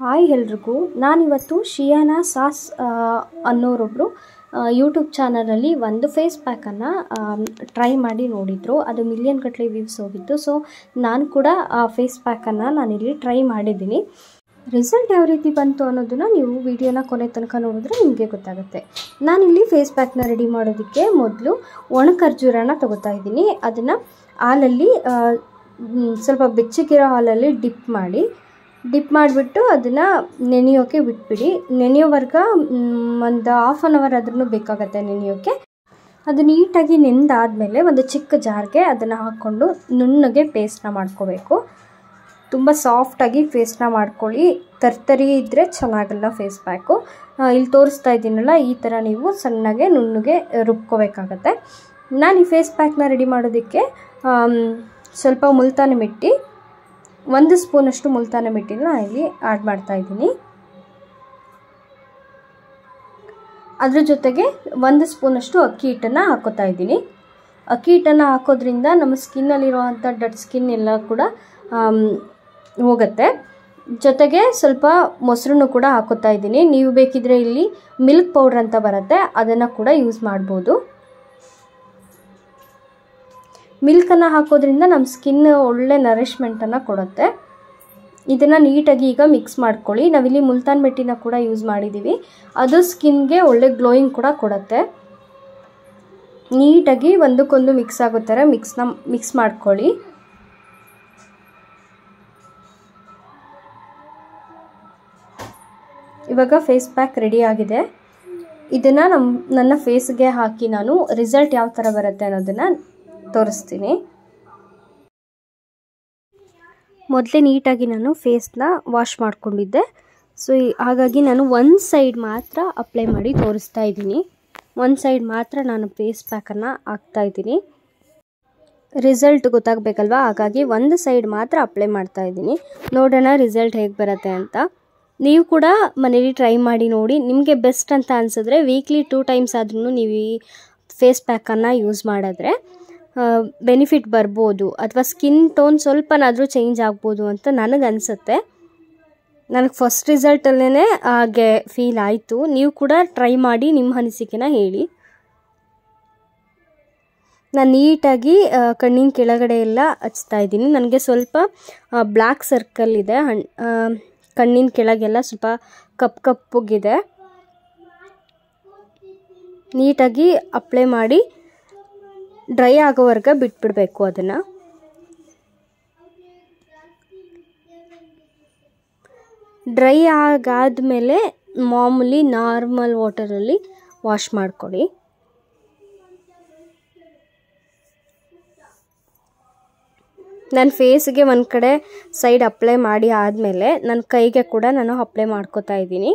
Hi ಎಲ್ರಿಗೂ, ನಾನಿವತ್ತು ಶಿಯಾನಾ sauce ಅನ್ನೋರೊಬ್ಬರು YouTube ಚಾನಲಲ್ಲಿ ಒಂದು ಫೇಸ್ ಪ್ಯಾಕನ್ನು ಟ್ರೈ ಮಾಡಿ ನೋಡಿದರು. ಅದು ಮಿಲಿಯನ್ ಗಟ್ಟಲೆ ವ್ಯೂಸ್ ಹೋಗಿತ್ತು. ಸೊ ನಾನು ಕೂಡ ಆ ಫೇಸ್ ಪ್ಯಾಕನ್ನು ನಾನಿಲ್ಲಿ ಟ್ರೈ ಮಾಡಿದ್ದೀನಿ. ರಿಸಲ್ಟ್ ಯಾವ ರೀತಿ ಬಂತು ಅನ್ನೋದನ್ನು ನೀವು ವಿಡಿಯೋನ ಕೊನೆ ತನಕ ನೋಡಿದ್ರೆ ನಿಮಗೆ ಗೊತ್ತಾಗುತ್ತೆ. ನಾನಿಲ್ಲಿ ಫೇಸ್ ಪ್ಯಾಕ್ನ ರೆಡಿ ಮಾಡೋದಕ್ಕೆ ಮೊದಲು ಒಣ ಖರ್ಜೂರನ ತಗೋತಾ ಇದ್ದೀನಿ. ಅದನ್ನು ಹಾಲಲ್ಲಿ ಸ್ವಲ್ಪ ಬೆಚ್ಚಗಿರೋ ಹಾಲಲ್ಲಿ ಡಿಪ್ ಮಾಡಿಬಿಟ್ಟು ಅದನ್ನು ನೆನೆಯೋಕ್ಕೆ ಬಿಟ್ಬಿಡಿ. ನೆನೆಯೋವರೆಗೆ ಒಂದು ಹಾಫ್ ಆನ್ ಅವರ್ ಆದ್ರೂ ಬೇಕಾಗುತ್ತೆ ನೆನೆಯೋಕ್ಕೆ. ಅದು ನೀಟಾಗಿ ನೆಂದಾದಮೇಲೆ ಒಂದು ಚಿಕ್ಕ ಜಾರ್ಗೆ ಅದನ್ನು ಹಾಕ್ಕೊಂಡು ನುಣ್ಣಗೆ ಪೇಸ್ಟ್ನ ಮಾಡ್ಕೋಬೇಕು. ತುಂಬ ಸಾಫ್ಟಾಗಿ ಪೇಸ್ಟ್ನ ಮಾಡ್ಕೊಳ್ಳಿ. ತರ್ತರಿ ಇದ್ದರೆ ಚೆನ್ನಾಗಲ್ಲ ಫೇಸ್ ಪ್ಯಾಕು. ಇಲ್ಲಿ ತೋರಿಸ್ತಾ ಇದ್ದೀನಲ್ಲ, ಈ ಥರ ನೀವು ಸಣ್ಣಗೆ ನುಣ್ಣಗೆ ರುಬ್ಕೋಬೇಕಾಗತ್ತೆ. ನಾನು ಈ ಫೇಸ್ ಪ್ಯಾಕ್ನ ರೆಡಿ ಮಾಡೋದಕ್ಕೆ ಸ್ವಲ್ಪ ಮುಲ್ತಾನಿ ಮಿಟ್ಟಿ, 1 ಸ್ಪೂನಷ್ಟು ಮುಲ್ತಾನಿ ಮಿಟ್ಟಿನ ಇಲ್ಲಿ ಆ್ಯಡ್ ಮಾಡ್ತಾಯಿದ್ದೀನಿ. ಅದ್ರ ಜೊತೆಗೆ 1 ಸ್ಪೂನಷ್ಟು ಅಕ್ಕಿ ಹಿಟ್ಟನ್ನು ಹಾಕೋತಾ ಇದ್ದೀನಿ. ಅಕ್ಕಿ ಹಿಟ್ಟನ್ನು ಹಾಕೋದ್ರಿಂದ ನಮ್ಮ ಸ್ಕಿನ್ನಲ್ಲಿರುವಂಥ ಡೆಡ್ ಸ್ಕಿನ್ ಎಲ್ಲ ಕೂಡ ಹೋಗುತ್ತೆ. ಜೊತೆಗೆ ಸ್ವಲ್ಪ ಮೊಸರನ್ನು ಕೂಡ ಹಾಕೋತಾ ಇದ್ದೀನಿ. ನೀವು ಬೇಕಿದ್ರೆ ಇಲ್ಲಿ ಮಿಲ್ಕ್ ಪೌಡ್ರ್ ಅಂತ ಬರುತ್ತೆ, ಅದನ್ನು ಕೂಡ ಯೂಸ್ ಮಾಡ್ಬೋದು. ಮಿಲ್ಕನ್ನು ಹಾಕೋದ್ರಿಂದ ನಮ್ಮ ಸ್ಕಿನ್ ಒಳ್ಳೆ ನರಿಷ್ಮೆಂಟನ್ನು ಕೊಡುತ್ತೆ. ಇದನ್ನು ನೀಟಾಗಿ ಈಗ ಮಿಕ್ಸ್ ಮಾಡ್ಕೊಳ್ಳಿ. ನಾವಿಲ್ಲಿ ಮುಲ್ತಾನ್ ಮಿಟ್ಟಿನ ಕೂಡ ಯೂಸ್ ಮಾಡಿದ್ದೀವಿ. ಅದು ಸ್ಕಿನ್ಗೆ ಒಳ್ಳೆ ಗ್ಲೋಯಿಂಗ್ ಕೂಡ ಕೊಡುತ್ತೆ. ನೀಟಾಗಿ ಒಂದಕ್ಕೊಂದು ಮಿಕ್ಸ್ ಆಗೋ ಥರ ಮಿಕ್ಸ್ ಮಾಡ್ಕೊಳ್ಳಿ. ಇವಾಗ ಫೇಸ್ ಪ್ಯಾಕ್ ರೆಡಿ ಆಗಿದೆ. ಇದನ್ನು ನನ್ನ ಫೇಸ್ಗೆ ಹಾಕಿ ನಾನು ರಿಸಲ್ಟ್ ಯಾವ ಥರ ಬರುತ್ತೆ ಅನ್ನೋದನ್ನು ತೋರಿಸ್ತೀನಿ. ಮೊದಲೇ ನೀಟಾಗಿ ನಾನು ಫೇಸ್ನ ವಾಶ್ ಮಾಡ್ಕೊಂಡಿದ್ದೆ. ಸೊ ಹಾಗಾಗಿ ನಾನು ಒಂದು ಸೈಡ್ ಮಾತ್ರ ಅಪ್ಲೈ ಮಾಡಿ ತೋರಿಸ್ತಾ ಇದ್ದೀನಿ. ಒಂದು ಸೈಡ್ ಮಾತ್ರ ನಾನು ಫೇಸ್ ಪ್ಯಾಕನ್ನು ಹಾಕ್ತಾಯಿದ್ದೀನಿ. ರಿಸಲ್ಟ್ ಗೊತ್ತಾಗಬೇಕಲ್ವ, ಹಾಗಾಗಿ ಒಂದು ಸೈಡ್ ಮಾತ್ರ ಅಪ್ಲೈ ಮಾಡ್ತಾ ಇದ್ದೀನಿ. ನೋಡೋಣ ರಿಸಲ್ಟ್ ಹೇಗೆ ಬರುತ್ತೆ ಅಂತ. ನೀವು ಕೂಡ ಮನೇಲಿ ಟ್ರೈ ಮಾಡಿ ನೋಡಿ. ನಿಮಗೆ ಬೆಸ್ಟ್ ಅಂತ ಅನಿಸಿದ್ರೆ ವೀಕ್ಲಿ 2 ಟೈಮ್ಸ್ ಆದ್ರೂ ನೀವು ಈ ಫೇಸ್ ಪ್ಯಾಕನ್ನು ಯೂಸ್ ಮಾಡಿದ್ರೆ ಬೆನಿಫಿಟ್ ಬರ್ಬೋದು, ಅಥವಾ ಸ್ಕಿನ್ ಟೋನ್ ಸ್ವಲ್ಪನಾದರೂ ಚೇಂಜ್ ಆಗ್ಬೋದು ಅಂತ ನನಗೆ ಅನಿಸುತ್ತೆ. ನನಗೆ ಫಸ್ಟ್ ರಿಸಲ್ಟಲ್ಲೇ ಹಾಗೆ ಫೀಲ್ ಆಯಿತು. ನೀವು ಕೂಡ ಟ್ರೈ ಮಾಡಿ ನಿಮ್ಮ ಅನಿಸಿಕೆನ ಹೇಳಿ. ನಾನು ನೀಟಾಗಿ ಕಣ್ಣಿನ ಕೆಳಗಡೆ ಎಲ್ಲ ಹಚ್ತಾ ಇದ್ದೀನಿ. ನನಗೆ ಸ್ವಲ್ಪ ಬ್ಲ್ಯಾಕ್ ಸರ್ಕಲ್ ಇದೆ, ಕಣ್ಣಿನ ಕೆಳಗೆಲ್ಲ ಸ್ವಲ್ಪ ಕಪ್ಪಗಿದೆ. ನೀಟಾಗಿ ಅಪ್ಲೈ ಮಾಡಿ ಡ್ರೈ ಆಗೋವರೆಗೆ ಬಿಟ್ಬಿಡಬೇಕು. ಅದನ್ನು ಡ್ರೈ ಆಗಾದ್ಮೇಲೆ ಮಾಮೂಲಿ ನಾರ್ಮಲ್ ವಾಟರಲ್ಲಿ ವಾಶ್ ಮಾಡ್ಕೊಳ್ಳಿ. ನನ್ನ ಫೇಸ್ಗೆ ಒಂದು ಕಡೆ ಸೈಡ್ ಅಪ್ಲೈ ಮಾಡಿ ಆದಮೇಲೆ ನನ್ನ ಕೈಗೆ ಕೂಡ ನಾನು ಅಪ್ಲೈ ಮಾಡ್ಕೋತಾ ಇದ್ದೀನಿ.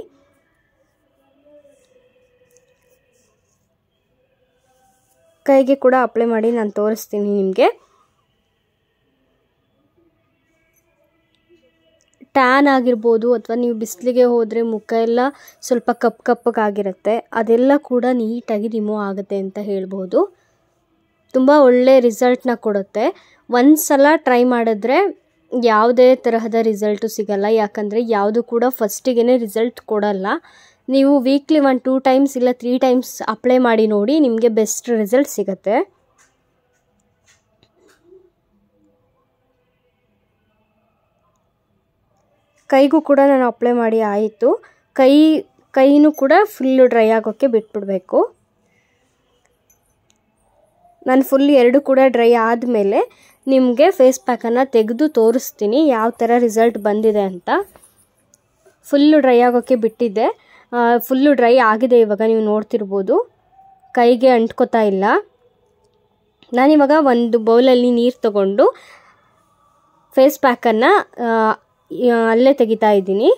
ಕೈಗೆ ಕೂಡ ಅಪ್ಲೈ ಮಾಡಿ ನಾನು ತೋರಿಸ್ತೀನಿ ನಿಮಗೆ. ಟ್ಯಾನ್ ಆಗಿರ್ಬೋದು, ಅಥವಾ ನೀವು ಬಿಸಿಲಿಗೆ ಹೋದರೆ ಮುಖ ಎಲ್ಲ ಸ್ವಲ್ಪ ಕಪ್ಪಗಾಗಿರುತ್ತೆ, ಅದೆಲ್ಲ ಕೂಡ ನೀಟಾಗಿ ರಿಮೂವ್ ಆಗುತ್ತೆ ಅಂತ ಹೇಳ್ಬೋದು. ತುಂಬ ಒಳ್ಳೆ ರಿಸಲ್ಟ್ನ ಕೊಡುತ್ತೆ. ಒಂದು ಸಲ ಟ್ರೈ ಮಾಡಿದ್ರೆ ಯಾವುದೇ ತರಹದ ರಿಸಲ್ಟು ಸಿಗಲ್ಲ. ಯಾಕಂದರೆ ಯಾವುದು ಕೂಡ ಫಸ್ಟಿಗೆ ರಿಸಲ್ಟ್ ಕೊಡಲ್ಲ. ನೀವು ವೀಕ್ಲಿ 1-2 ಟೈಮ್ಸ್ ಇಲ್ಲ 3 ಟೈಮ್ಸ್ ಅಪ್ಲೈ ಮಾಡಿ ನೋಡಿ, ನಿಮಗೆ ಬೆಸ್ಟ್ ರಿಸಲ್ಟ್ ಸಿಗುತ್ತೆ. ಕೈಗೂ ಕೂಡ ನಾನು ಅಪ್ಲೈ ಮಾಡಿ ಆಯಿತು. ಕೈನೂ ಕೂಡ ಫುಲ್ಲು ಡ್ರೈ ಆಗೋಕ್ಕೆ ಬಿಟ್ಬಿಡಬೇಕು. ನಾನು ಫುಲ್ 2 ಕೂಡ ಡ್ರೈ ಆದಮೇಲೆ ನಿಮಗೆ ಫೇಸ್ ಪ್ಯಾಕನ್ನು ತೆಗೆದು ತೋರಿಸ್ತೀನಿ ಯಾವ ಥರ ರಿಸಲ್ಟ್ ಬಂದಿದೆ ಅಂತ. ಫುಲ್ಲು ಡ್ರೈ ಆಗೋಕ್ಕೆ ಬಿಟ್ಟಿದ್ದೆ. ಫುಲ್ಲು ಡ್ರೈ ಆಗಿದೆ. ಇವಾಗ ನೀವು ನೋಡ್ತಿರ್ಬೋದು, ಕೈಗೆ ಅಂಟ್ಕೋತಾ ಇಲ್ಲ. ನಾನಿವಾಗ ಒಂದು ಬೌಲಲ್ಲಿ ನೀರು ತಗೊಂಡು ಫೇಸ್ ಪ್ಯಾಕನ್ನು ಅಲ್ಲೇ ತೆಗಿತಾ ಇದ್ದೀನಿ.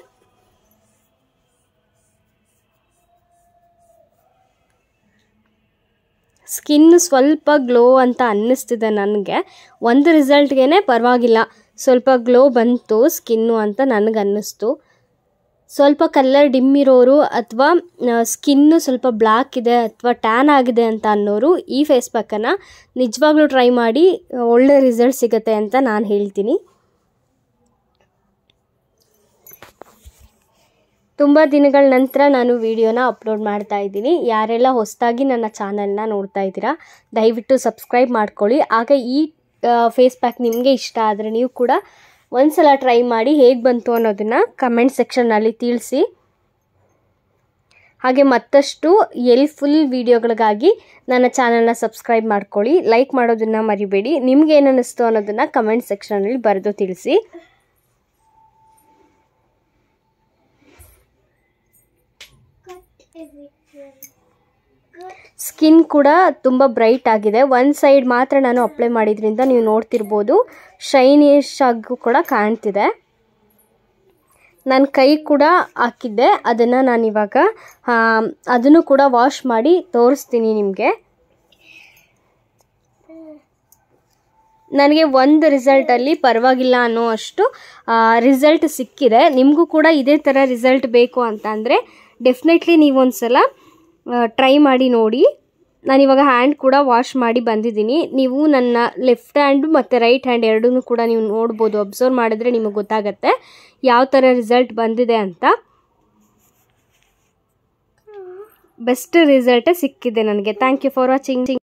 ಸ್ಕಿನ್ ಸ್ವಲ್ಪ ಗ್ಲೋ ಅಂತ ಅನ್ನಿಸ್ತಿದೆ ನನಗೆ. ಒಂದು ರಿಸಲ್ಟ್ಗೆ ಪರವಾಗಿಲ್ಲ, ಸ್ವಲ್ಪ ಗ್ಲೋ ಬಂತು ಸ್ಕಿನ್ನು ಅಂತ ನನಗೆ ಅನ್ನಿಸ್ತು. ಸ್ವಲ್ಪ ಕಲರ್ ಡಿಮ್ ಇರೋರು, ಅಥವಾ ಸ್ಕಿನ್ನು ಸ್ವಲ್ಪ ಬ್ಲ್ಯಾಕ್ ಇದೆ ಅಥವಾ ಟ್ಯಾನ್ ಆಗಿದೆ ಅಂತ ಅನ್ನೋರು ಈ ಫೇಸ್ ಪ್ಯಾಕನ್ನು ನಿಜವಾಗ್ಲೂ ಟ್ರೈ ಮಾಡಿ, ಒಳ್ಳೆ ರಿಸಲ್ಟ್ ಸಿಗುತ್ತೆ ಅಂತ ನಾನು ಹೇಳ್ತೀನಿ. ತುಂಬ ದಿನಗಳ ನಂತರ ನಾನು ವಿಡಿಯೋನ ಅಪ್ಲೋಡ್ ಮಾಡ್ತಾ ಇದ್ದೀನಿ. ಯಾರೆಲ್ಲ ಹೊಸದಾಗಿ ನನ್ನ ಚಾನಲ್ನ ನೋಡ್ತಾ ಇದ್ದೀರಾ ದಯವಿಟ್ಟು ಸಬ್ಸ್ಕ್ರೈಬ್ ಮಾಡ್ಕೊಳ್ಳಿ. ಆಗ ಈ ಫೇಸ್ ಪ್ಯಾಕ್ ನಿಮಗೆ ಇಷ್ಟ ಆದರೆ ನೀವು ಕೂಡ ಒಂದ್ಸಲ ಟ್ರೈ ಮಾಡಿ ಹೇಗೆ ಬಂತು ಅನ್ನೋದನ್ನು ಕಮೆಂಟ್ ಸೆಕ್ಷನ್ನಲ್ಲಿ ತಿಳಿಸಿ. ಹಾಗೆ ಮತ್ತಷ್ಟು ಹೆಲ್ಪ್ಫುಲ್ ವಿಡಿಯೋಗಳಿಗಾಗಿ ನನ್ನ ಚಾನಲ್ನ ಸಬ್ಸ್ಕ್ರೈಬ್ ಮಾಡ್ಕೊಳ್ಳಿ. ಲೈಕ್ ಮಾಡೋದನ್ನು ಮರಿಬೇಡಿ. ನಿಮ್ಗೆ ಏನು ಅನ್ನಿಸ್ತು ಅನ್ನೋದನ್ನು ಕಮೆಂಟ್ ಸೆಕ್ಷನಲ್ಲಿ ಬರೆದು ತಿಳಿಸಿ. ಸ್ಕಿನ್ ಕೂಡ ತುಂಬ ಬ್ರೈಟ್ ಆಗಿದೆ. ಒಂದು ಸೈಡ್ ಮಾತ್ರ ನಾನು ಅಪ್ಲೈ ಮಾಡಿದ್ರಿಂದ ನೀವು ನೋಡ್ತಿರ್ಬೋದು ಶೈನಿಶ್ ಆಗೂ ಕೂಡ ಕಾಣ್ತಿದೆ. ನಾನು ಕೈ ಕೂಡ ಹಾಕಿದ್ದೆ, ಅದನ್ನು ನಾನಿವಾಗ ಅದನ್ನು ಕೂಡ ವಾಶ್ ಮಾಡಿ ತೋರಿಸ್ತೀನಿ ನಿಮಗೆ. ನನಗೆ ಒಂದು ರಿಸಲ್ಟಲ್ಲಿ ಪರವಾಗಿಲ್ಲ ಅನ್ನೋ ಅಷ್ಟು ರಿಸಲ್ಟ್ ಸಿಕ್ಕಿದೆ. ನಿಮಗೂ ಕೂಡ ಇದೇ ಥರ ರಿಸಲ್ಟ್ ಬೇಕು ಅಂತ ಅಂದರೆ ಡೆಫಿನೆಟ್ಲಿ ನೀವೊಂದು ಸಲ ಟ್ರೈ ಮಾಡಿ ನೋಡಿ. ನಾನಿವಾಗ ಹ್ಯಾಂಡ್ ಕೂಡ ವಾಶ್ ಮಾಡಿ ಬಂದಿದ್ದೀನಿ. ನೀವು ನನ್ನ ಲೆಫ್ಟ್ ಹ್ಯಾಂಡು ಮತ್ತು ರೈಟ್ ಹ್ಯಾಂಡ್ ಎರಡೂ ಕೂಡ ನೀವು ನೋಡ್ಬೋದು. ಅಬ್ಸರ್ವ್ ಮಾಡಿದ್ರೆ ನಿಮಗೆ ಗೊತ್ತಾಗುತ್ತೆ ಯಾವ ಥರ ರಿಸಲ್ಟ್ ಬಂದಿದೆ ಅಂತ. ಬೆಸ್ಟ್ ರಿಸಲ್ಟೇ ಸಿಕ್ಕಿದೆ ನನಗೆ. Thank you for watching.